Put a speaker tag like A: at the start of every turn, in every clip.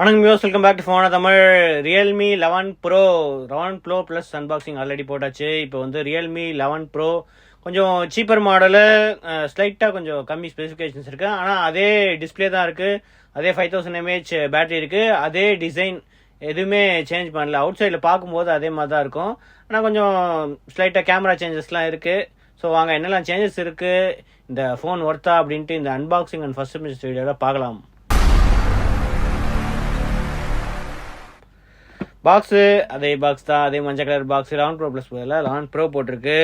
A: வணக்கம் viewers, welcome back to phone Tamil. Realme 11 pro plus unboxing already போட்டாச்சு. இப்போ வந்து ரியல்மி 11 ப்ரோ கொஞ்சம் சீப்பர் மாடலு, ஸ்லைட்டாக கொஞ்சம் கம்மி ஸ்பெசிஃபிகேஷன்ஸ் இருக்குது. ஆனால் அதே டிஸ்பிளே தான் இருக்குது, அதே 5000 mAh பேட்டரி இருக்குது, அதே டிசைன் எதுவுமே சேஞ்ச் பண்ணல. அவுட் சைடில் பார்க்கும்போது அதே மாதிரி தான் இருக்கும். ஆனால் கொஞ்சம் ஸ்லைட்டாக கேமரா சேஞ்சஸ்லாம் இருக்குது. ஸோ வாங்க என்னெல்லாம் சேஞ்சஸ் இருக்குது, இந்த ஃபோன் ஒர்த்தா அப்படின்ட்டு இந்த அன்பாக்சிங் அண்ட் ஃபர்ஸ்ட் இமேஜ் வீடியோவில் பார்க்கலாம். பாக்ஸு அதே பாக்ஸ் தான், அதே மஞ்சள் colour box. 11 pro plus 11 bro போட்டிருக்கு.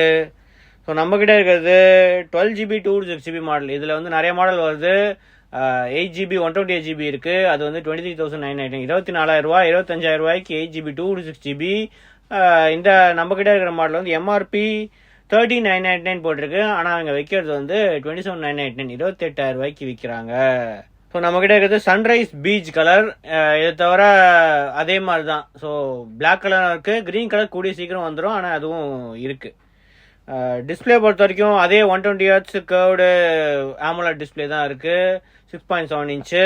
A: ஸோ நம்மக்கிட்ட இருக்கிறது 12GB 256GB மாடல். இதில் வந்து நிறைய மாடல் வருது. 8GB 128GB இருக்குது. அது வந்து 23,999, 24,000, 25,000 8GB 256GB. இந்த நம்மக்கிட்ட இருக்கிற மாடல் வந்து எம்ஆர்பி 30,999 போட்டிருக்கு. ஆனால் அவங்க வைக்கிறது வந்து 27,999, 28,000 விற்கிறாங்க. ஸோ நம்மக்கிட்ட இருக்கிறது சன்ரைஸ் பீச் கலர். இதை தவிர அதே மாதிரி தான். ஸோ பிளாக் கலர் இருக்குது, க்ரீன் கலர் கூடிய சீக்கிரம் வந்துடும், ஆனால் அதுவும் இருக்குது. டிஸ்பிளே பொறுத்த வரைக்கும் அதே 120Hz கர்வ்டு AMOLED டிஸ்பிளே தான் இருக்குது, 6.7 இன்ச்சு.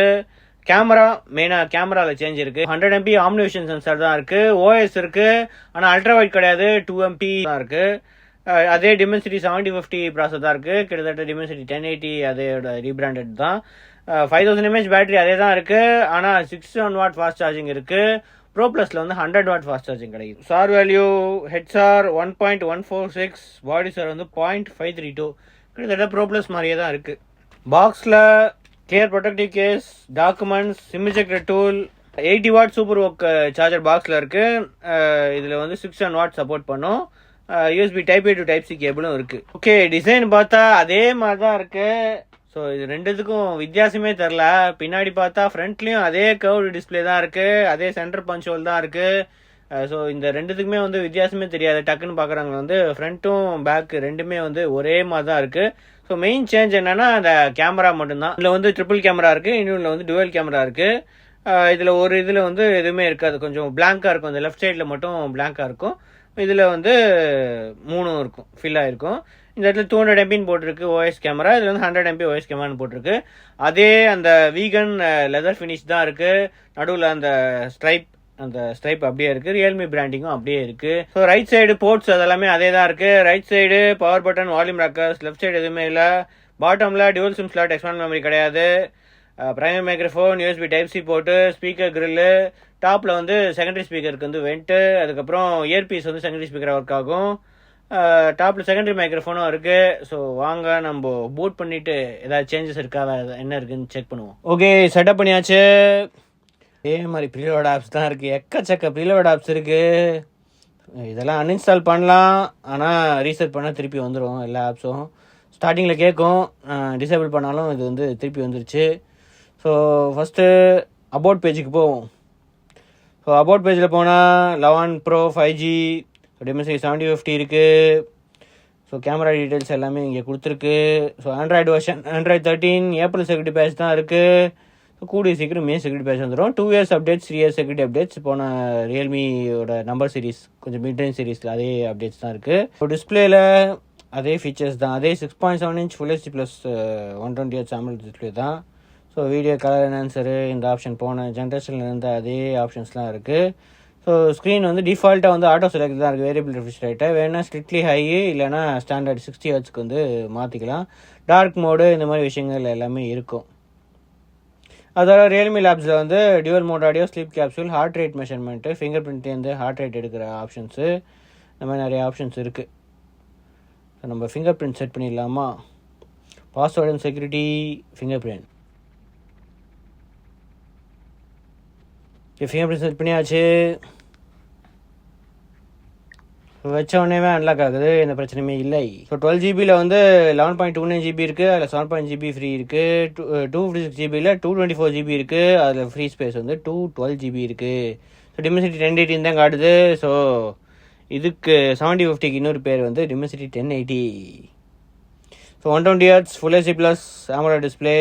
A: கேமரா மெயினாக கேமராவில் சேஞ்ச் இருக்குது. 100 MP ஆம்னிவிஷன் சென்சார் தான் இருக்குது. OS இருக்குது, ஆனால் அல்ட்ரா வைட் கிடையாது, 2 MP தான் இருக்குது. அதே டிமென்சிட்டி 7050 ப்ராசஸ் தான் இருக்குது. கிட்டத்தட்ட டிமென்சிட்டி 1080 அதோட ரீபிராண்டட் தான். 5000 mAh பேட்டரி அதே தான் இருக்குது, ஆனால் 600 watt ஃபாஸ்ட் சார்ஜிங் இருக்குது. ப்ரோ ப்ளஸில் வந்து 100 watt ஃபாஸ்ட் சார்ஜிங் கிடைக்கும். SAR value HR 1.146, body SAR வந்து 0.532. கிட்டத்தட்ட ப்ரோ ப்ளஸ் மாதிரியே தான் இருக்குது. பாக்ஸில் clear protective case, documents, sim ejector tool, 80 watt super ஒர்க் சார்ஜர் பாக்ஸில் இருக்குது. இதில் வந்து 600 watt சப்போர்ட் பண்ணும். USB type A to type C கேபிளும் இருக்குது. ஓகே, டிசைன் பார்த்தா அதே மாதிரி தான் இருக்குது. ஸோ இது ரெண்டுத்துக்கும் வித்தியாசமே தெரில. பின்னாடி பார்த்தா ஃப்ரண்ட்லேயும் அதே கர்வ்டு டிஸ்பிளே தான் இருக்குது, அதே சென்டர் பஞ்ச் ஹோல் தான் இருக்குது. ஸோ இந்த ரெண்டுத்துக்குமே வந்து வித்தியாசமே தெரியாது. டக்குன்னு பார்க்குறாங்க வந்து ஃப்ரண்ட்டும் பேக் ரெண்டுமே வந்து ஒரே மாதிரி தான் இருக்குது. ஸோ மெயின் சேஞ்ச் என்னென்னா அந்த கேமரா மட்டும்தான். இதில் வந்து ட்ரிபிள் கேமரா இருக்குது, இன்னொன்று வந்து டுவெல் கேமரா இருக்குது. இதில் ஒரு இதில் வந்து எதுவுமே இருக்காது, கொஞ்சம் பிளாங்காக இருக்கும். அந்த லெஃப்ட் சைடில் மட்டும் பிளாங்காக இருக்கும். இதில் வந்து 3 இருக்கும், ஃபில் ஆகிருக்கும். இந்த இடத்துல 200 MP போட்டிருக்கு OS கேமரா. இதில் வந்து 100 MP OS கேமரான்னு போட்டிருக்கு. அதே அந்த வீகன் லெதர் ஃபினிஷ் தான் இருக்குது. நடுவில் அந்த ஸ்ட்ரைப் அப்படியே இருக்குது. ரியல்மி பிராண்டிங்கும் அப்படியே இருக்குது. ஸோ ரைட் சைடு போர்ட்ஸ் அதெல்லாமே அதே தான் இருக்குது. Right side power button, volume rockers. Left side எதுவுமே இல்லை. பாட்டமில் dual SIM slot, external memory கிடையாது. Primary microphone, USB type C போட்டு, ஸ்பீக்கர் கிரில்லு. டாப்பில் வந்து செகண்டரி ஸ்பீக்கருக்கு வந்து வெண்ட்டு. அதுக்கப்புறம் இயர்பீஸ் வந்து செகண்டரி ஸ்பீக்கராக ஒர்க் ஆகும். டாப்பில் செகண்டரி மைக்ரோஃபோனும் இருக்குது. ஸோ வாங்க நம்ம பூட் பண்ணிவிட்டு ஏதாவது சேஞ்சஸ் இருக்கா, என்ன இருக்குதுன்னு செக் பண்ணுவோம். ஓகே, செட்டப் பண்ணியாச்சு. இதே மாதிரி ப்ரீலோட் ஆப்ஸ் தான் இருக்குது, எக்கச்சக்க ப்ரீலோட் ஆப்ஸ் இருக்குது. இதெல்லாம் அன்இன்ஸ்டால் பண்ணலாம், ஆனால் ரீசெட் பண்ணால் திருப்பி வந்துடும். எல்லா ஆப்ஸும் ஸ்டார்டிங்கில் கேட்கும், டிசேபிள் பண்ணாலும் இது வந்து திருப்பி வந்துருச்சு. ஸோ ஃபஸ்ட்டு அபவுட் பேஜுக்கு போவோம். ஸோ அபவுட் பேஜில் போனால் 11 ப்ரோ 5G, டிமென்சிட்டி 7050 இருக்குது. ஸோ கேமரா டீட்டெயில்ஸ் எல்லாமே இங்கே கொடுத்துருக்கு. So Android version Android 13, April security patch தான் இருக்குது. ஸோ கூடிய சீக்கிரம் மே செக்யூரிட்டி பேட்ச் வந்துடும். 2 years updates, 3 years security updates. போன ரியல்மியோட நம்பர் சீரிஸ், கொஞ்சம் மிட் ரேஞ்ச் சீரிஸில் அதே அப்டேட்ஸ் தான் இருக்குது. ஸோ டிஸ்பிளேயில் அதே ஃபீச்சர்ஸ் தான், அதே 6.7 inch Full HD plus 120Hz AMOLED display தான். ஸோ வீடியோ கலர் என்ஹான்சரு இந்த ஆப்ஷன் போன ஜென்ரேஷனில் இருந்த அதே ஆப்ஷன்ஸ்லாம் இருக்குது. ஸோ ஸ்க்ரீன் வந்து டிஃபால்ட்டாக வந்து ஆட்டோ செலக்ட் தான் இருக்குது, வேரியபிள் ரிஃப்ரெஷ் ரேட்டை. வேணால் ஸ்ட்ரிக்ட்லி ஹை இல்லைனா ஸ்டாண்டர்ட் 60 Hz வந்து மாற்றிக்கலாம். டார்க் மோடு இந்த மாதிரி விஷயங்கள் எல்லாமே இருக்கும். அதோட ரியல்மி லேப்ஸில் வந்து dual mode audio, sleep capsule, heart rate measurement, finger பிரிண்ட்லேருந்து ஹார்ட் ரேட் எடுக்கிற ஆப்ஷன்ஸு, இந்த மாதிரி நிறைய ஆப்ஷன்ஸ் இருக்குது. ஸோ நம்ம ஃபிங்கர் பிரிண்ட் செட் பண்ணிடலாமா? Password and security, fingerprint. Fingerprint set பண்ணியாச்சு. வச்ச உடனே அன்லாக் ஆகுது, எந்த பிரச்சனையுமே இல்லை. ஸோ 12GBயில் வந்து 11.29GB இருக்குது, அதில் 7.GB ஃப்ரீ இருக்குது. 256GBயில் 224GB இருக்குது, அதில் ஃப்ரீ ஸ்பேஸ் வந்து 212GB இருக்குது. ஸோ டிமென்சிட்டி 1080 தான் காட்டுது. ஸோ இதுக்கு 7050க்கு இன்னொரு பேர் வந்து Dimensity 1080. So 120Hz Full HD plus AMOLED display.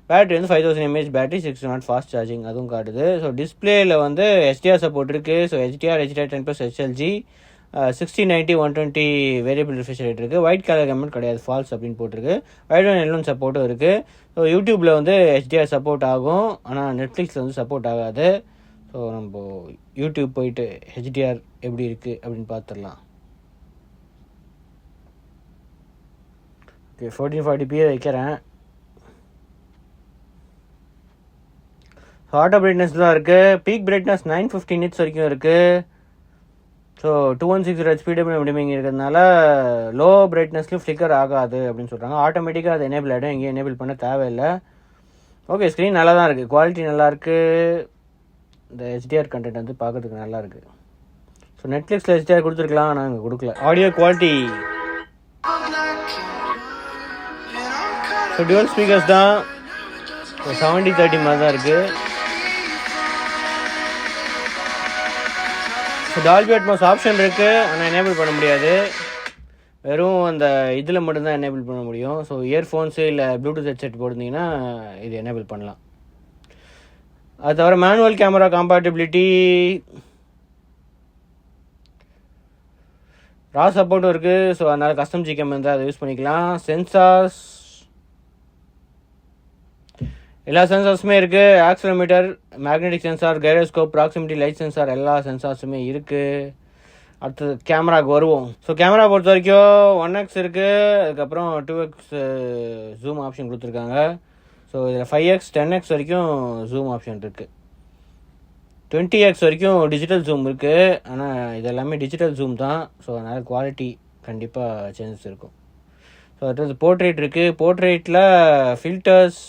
A: Battery வந்து 5000 mAh battery, 600 watt fast charging அதுவும் காட்டுது. ஸோ டிஸ்பிளேயில் வந்து HDR சப்போர்ட் இருக்குது. So HDR, HDR10+ HLG, 6090 120 variable refresh rate இருக்குது. ஒயிட் கலர் கமெண்ட் கிடையாது, ஃபால்ஸ் அப்படின்னு போட்டிருக்கு. வைட் அண்ட் எல்லோன் சப்போர்ட்டும் இருக்குது. ஸோ யூடியூப்பில் வந்து HDR சப்போர்ட் ஆகும், ஆனால் நெட்ஃப்ளிக்ஸில் வந்து சப்போர்ட் ஆகாது. ஸோ நம்ம யூடியூப் போயிட்டு HDR எப்படி இருக்குது அப்படின்னு பார்த்துடலாம். ஓகே, 1440p வைக்கிறேன். ஆட்டோ பிரைட்னஸ் தான் இருக்குது. பீக் பிரைட்னஸ் 950 nits வரைக்கும் இருக்குது. ஸோ 216 HPW அப்படிமிங் இருக்கிறதுனால லோ பிரைட்னஸ்லையும் ஃப்ளிக்கர் ஆகாது அப்படின்னு சொல்கிறாங்க. ஆட்டோமேட்டிக்காக அது எனேபிள் ஆகிடும், எங்கேயும் எனேபிள் பண்ண தேவையில்லை. ஓகே, ஸ்க்ரீன் நல்லா தான் இருக்குது, குவாலிட்டி நல்லாயிருக்கு. இந்த HDR கண்டென்ட் வந்து பார்க்குறதுக்கு நல்லா இருக்குது. ஸோ நெட்ஃப்ளிக்ஸில் HDR கொடுத்துருக்கலாம், ஆனால் இங்கே கொடுக்கல. Audio quality so dual speakers தான், 70-30 மாதிரி தான் இருக்குது. ஸோ டால்பி அட்மாஸ் ஆப்ஷன் இருக்குது, ஆனால் எனேபிள் பண்ண முடியாது. வெறும் அந்த இதில் மட்டும்தான் எனேபிள் பண்ண முடியும். ஸோ இயர்ஃபோன்ஸு இல்லை ப்ளூடூத் ஹெட்செட் போட்டிருந்தீங்கன்னா இது எனேபிள் பண்ணலாம். அது தவிர மேனுவல் கேமரா காம்பேட்டிபிலிட்டி ரா சப்போர்ட்டும் இருக்குது. ஸோ அதனால் கஸ்டம் ஜி கேம் இருந்தால் அதை யூஸ் பண்ணிக்கலாம். சென்சார்ஸ் எல்லா சென்சார்ஸுமே இருக்குது. Accelerometer, magnetic sensor, gyroscope, proximity light sensor எல்லா சென்சார்ஸுமே இருக்குது. அடுத்தது கேமராவுக்கு வருவோம். ஸோ கேமரா பொறுத்த வரைக்கும் 1x இருக்குது, அதுக்கப்புறம் 2x ஜூம் ஆப்ஷன் கொடுத்துருக்காங்க. ஸோ இதில் 5x 10x வரைக்கும் ஜூம் ஆப்ஷன் இருக்குது. 20x வரைக்கும் டிஜிட்டல் ஜூம் இருக்குது, ஆனால் இது எல்லாமே டிஜிட்டல் ஜூம் தான். ஸோ அதனால் குவாலிட்டி கண்டிப்பாக சேஞ்சஸ் இருக்கும். ஸோ அடுத்தது போர்ட்ரேட் இருக்குது. போர்ட்ரேட்டில் ஃபில்டர்ஸ்,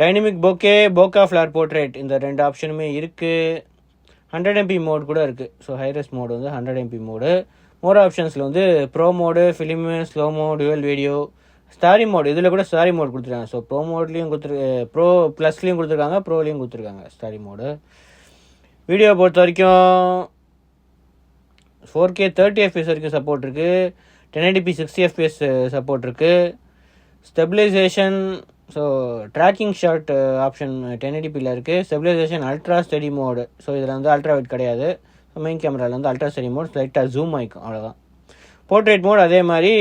A: டைனமிக் போக்கே, போக்கா ஃப்ளார் போர்ட்ரேட், இந்த 2 ஆப்ஷனுமே இருக்குது. 100 MP மோட் கூட இருக்குது. ஸோ ஹைரஸ் மோடு வந்து 100 MP மோடு. மோர் ஆப்ஷன்ஸில் வந்து pro mode, film, slow mo, dual video, starry mode, இதில் கூட ஸ்டாரி மோட் கொடுத்துருக்காங்க. ஸோ ப்ரோ மோட்லேயும் ப்ரோ ப்ளஸ்லேயும் கொடுத்துருக்காங்க, ப்ரோலையும் கொடுத்துருக்காங்க ஸ்டாரி மோடு. வீடியோ பொறுத்த வரைக்கும் 4K 30 FPS வரைக்கும் சப்போர்ட் இருக்குது. 1080p 60 FPS சப்போர்ட் இருக்குது. Stabilization, so tracking shot option 1080pல இருக்குது. Stabilization ultra steady mode. So இதில் வந்து அல்ட்ரா வைட் கிடையாது. ஸோ மெயின் கேமராவில் வந்து அல்ட்ரா ஸ்டெடி மோட், லைட்டாக ஜூம் ஆகிக்கும், அவ்வளோதான். போர்ட்ரேட் மோட் அதே மாதிரி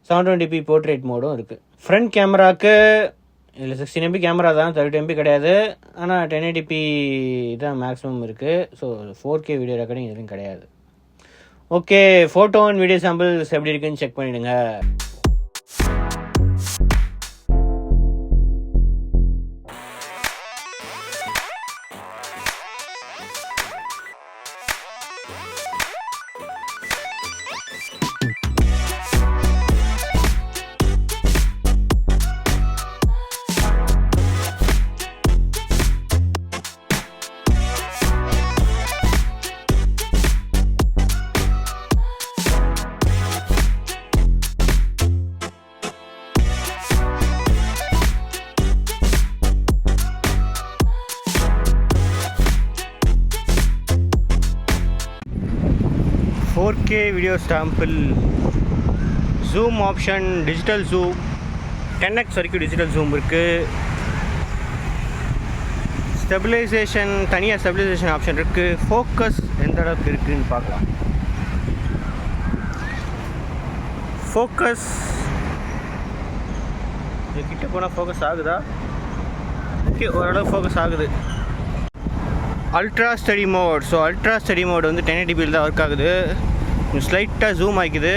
A: 720p போர்ட்ரேட் மோடும் இருக்குது. ஃப்ரண்ட் கேமராவுக்கு இதில் 16 MP கேமரா தான், 30 MP கிடையாது. ஆனால் 1080p தான் மேக்ஸிமம் இருக்குது. ஸோ 4K வீடியோ ரெக்கார்டிங் எதுவும் கிடையாது. Okay, photo and video samples எப்படி இருக்குன்னு செக் பண்ணிவிடுங்க. K video sample, zoom option, digital zoom, 10x வரைக்கும் டிஜிட்டல் ஜூம் இருக்குது. ஸ்டெபிலைசேஷன், தனியாக ஸ்டெபிலைசேஷன் ஆப்ஷன் இருக்குது. ஃபோக்கஸ் எந்த அளவுக்கு இருக்குதுன்னு பார்க்கலாம். ஃபோக்கஸ் கிட்ட போனால் ஃபோக்கஸ் ஆகுதா? ஓகே, ஓரளவு ஃபோக்கஸ் ஆகுது. Ultra steady mode, so ultra steady mode வந்து 1080p தான் ஒர்க் ஆகுது. ஸ்லைட்டாக ஜூம் ஆகிக்குது,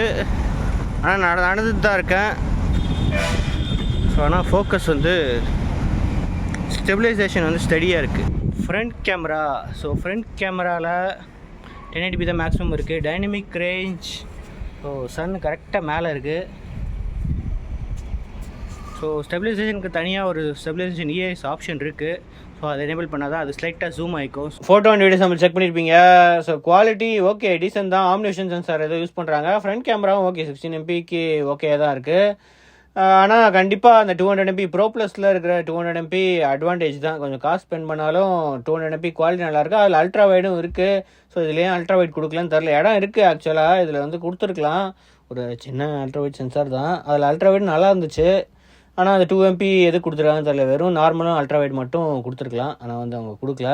A: ஆனால் நடந்துட்டு தான் இருக்கேன். ஸோ ஆனால் ஃபோக்கஸ் வந்து ஸ்டெபிலைசேஷன் வந்து ஸ்டடியாக இருக்குது. ஃப்ரண்ட் கேமரா, ஸோ ஃப்ரண்ட் கேமராவில் 1080p தான் மேக்ஸிமம் இருக்குது. டைனமிக் ரேஞ்ச், ஸோ சன் கரெக்டாக மேலே இருக்குது. ஸோ ஸ்டெபிலைசேஷனுக்கு தனியாக ஒரு ஸ்டெபிலைசேஷன் EIS ஆப்ஷன் இருக்குது. ஸோ அதை எனேபிள் பண்ணால் தான் அது ஸ்லைட்டாக ஜூம் ஆகிக்கும். Photo and video sample check பண்ணியிருப்பீங்க. ஸோ குவாலிட்டி ஓகே, டீசென்ட் தான். ஆம்னிவேஷன் சென்சார் ஏதோ யூஸ் பண்ணுறாங்க. ஃப்ரண்ட் கேமராவும் ஓகே, 16 MPக்கு ஓகே தான் இருக்குது. ஆனால் கண்டிப்பாக அந்த 200 MP ப்ரோ ப்ளஸில் இருக்கிற 200 MP அட்வான்டேஜ் தான். கொஞ்சம் காசு ஸ்பெண்ட் பண்ணாலும் 200 MP குவாலிட்டி நல்லாயிருக்கு. அதில் அல்ட்ரா வைடும் இருக்குது. ஸோ இதுலேயே அல்ட்ரா வைட் கொடுக்கலான்னு தெரில. இடம் இருக்குது ஆக்சுவலாக, இதில் வந்து கொடுத்துருக்கலாம். ஒரு சின்ன அல்ட்ரா வைட் சென்சார் தான், அதில் அல்ட்ரா வைட் நல்லா இருந்துச்சு. ஆனால் அந்த 2 MP எது கொடுத்துருக்காங்கன்னு தெரியல. வெறும் நார்மலும் அல்ட்ரா வைட் மட்டும் கொடுத்துருக்கலாம், ஆனால் வந்து அவங்க கொடுக்கல.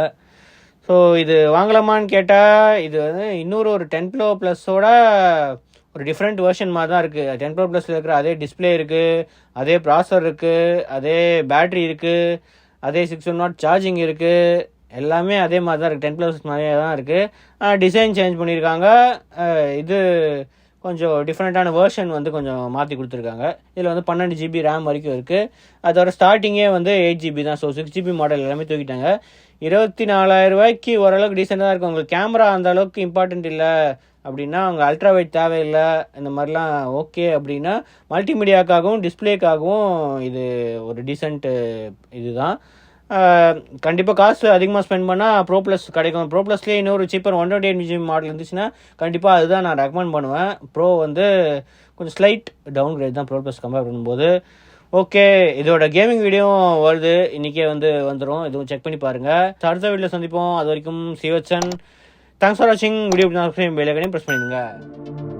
A: ஸோ இது வாங்கலாமான்னு கேட்டால் இது வந்து இன்னொரு ஒரு 10 Pro ப்ளஸோட ஒரு டிஃப்ரெண்ட் வெர்ஷன் மாதிரி தான் இருக்குது. 10 Pro ப்ளஸில் இருக்கிற அதே டிஸ்பிளே இருக்குது, அதே ப்ராசர் இருக்குது, அதே பேட்ரி இருக்குது, அதே 6 சார்ஜிங் இருக்குது, எல்லாமே அதே மாதிரி தான் இருக்குது. 10 Plus மாதிரியே தான் இருக்குது. டிசைன் சேஞ்ச் பண்ணியிருக்காங்க. இது கொஞ்சம் டிஃப்ரெண்ட்டான வேர்ஷன் வந்து கொஞ்சம் மாற்றி கொடுத்துருக்காங்க. இதில் வந்து 12 GB ரேம் வரைக்கும் இருக்குது. அதோட ஸ்டார்டிங்கே வந்து 8 GB தான். ஸோ 6 GB மாடல் எல்லாமே தூக்கிட்டாங்க. 24,000 ரூபாய்க்கு ஓரளவுக்கு டீசெண்டாக இருக்கும். உங்களுக்கு கேமரா அந்த அளவுக்கு இம்பார்ட்டன்ட் இல்லை அப்படின்னா, அவங்க அல்ட்ரா வைட் தேவையில்லை, இந்த மாதிரிலாம் ஓகே அப்படின்னா, மல்டிமீடியாக்காகவும் டிஸ்பிளேக்காகவும் இது ஒரு டீசென்ட் இதுதான். கண்டிப்பாக காசு அதிகமாக ஸ்பெண்ட் பண்ணால் ப்ரோ ப்ளஸ் கிடைக்கும். ப்ரோ ப்ளஸ்லேயே இன்னொரு சீப்பர் 128 GB மாடல் இருந்துச்சுன்னா கண்டிப்பாக அதுதான் நான் ரெக்கமெண்ட் பண்ணுவேன். ப்ரோ வந்து கொஞ்சம் ஸ்லைட் டவுன் கிரேட் தான் ப்ரோ ப்ளஸ் கம்பேர் பண்ணும்போது. ஓகே, இதோட கேமிங் வீடியோ வருது, இன்றைக்கே வந்து வந்துடும். இதுவும் செக் பண்ணி பாருங்கள். அடுத்த வீடியோவில் சந்திப்போம். அது வரைக்கும் சிவச்சன். தேங்க்ஸ் ஃபார் வாட்சிங். வீடியோ ப்ரெஸ் பண்ணிடுங்க.